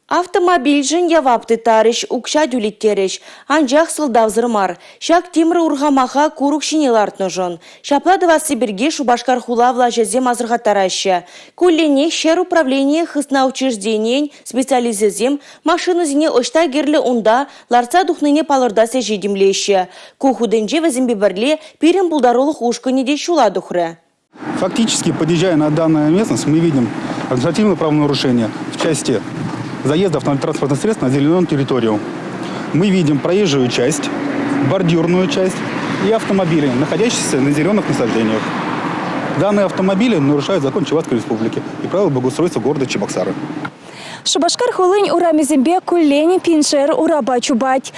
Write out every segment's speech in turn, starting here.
Автомобиль жын явапты тарыш, укша дюлиттереш, анжақ сылдавзырмар. Шак темры ургамаха курук шинелартны жон. Шапладова Сибирге Шубашкар хулавла жезем азырға тараща. Куллене шер управление хысна учреждениен специализезем машины зіне ошта герлі унда ларца духныне палырдасе жедемлеші. Кухуденже вазимбе бірле перен булдарулық ушканеде шула духры. Фактически, подъезжая на данную местность, мы видим административное правонарушение в части заезда автотранспортных средств на зеленую территорию. Мы видим проезжую часть, бордюрную часть и автомобили, находящиеся на зеленых насаждениях. Данные автомобили нарушают закон Чувашской Республики и правила благоустройства города Чебоксары. Шубашкар хулынь урамезембе куллень пиншер ураба чубать.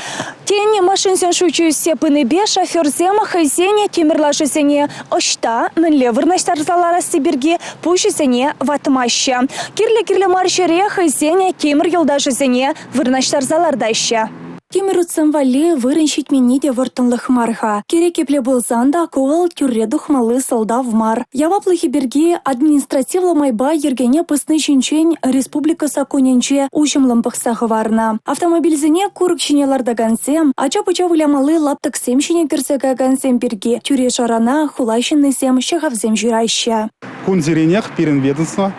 Тень машинсен шучу сепыныбе шоферзем хайзене темирлашесене ошта мэнле вырнаштарзалара Сибирге пушесене ватмаща. Кирле маршере хайзене темир елдашесене вырнаштарзалардаща. Темируцем вали вырынщить миниде вортынлых марха. Керекепле болзанда ковал тюрре духмалы солдав мар. Яваплыхи берги административла майба ергене пысны чинчень республика сакуненче ущемлым пахсахыварна. Автомобильзене курык чинеларда гансем, ача-пуча вылямалы лаптык семщине кирсека гансем берги. Тюре шарана хулайщинный сем шехавзем жираща. Кун зеренех пирен ведомства.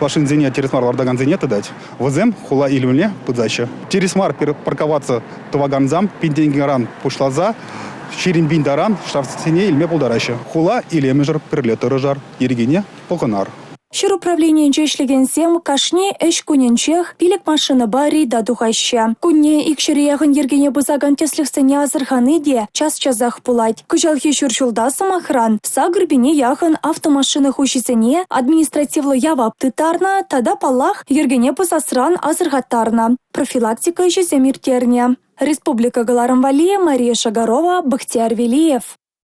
Вашин зене тересмар лардаган зенеты дать. Возем хула илюльне подача. Тересмар парковаться товаганзам, пинденгеран пушлаза, ширин биндаран, штрафсене ильме полдараща. Хула или межер перлеты рожар, ерегене полканар. Шир управление чешлегенсем кашне эш куненчех пилек машина бари да духаща. Кунне икширеяхын ергене бузаган теслихсене азырханы де час-часах пулать. Кыжалхи шуршулдасым охран. Сагырбине яхын автомашина хушисене административлы явапты тарна, тада палах ергене бузасран азырхаттарна. Профилактика ещё земиртерне. Республика Галарымвали, Мария Шагарова, Бахтияр Велиев.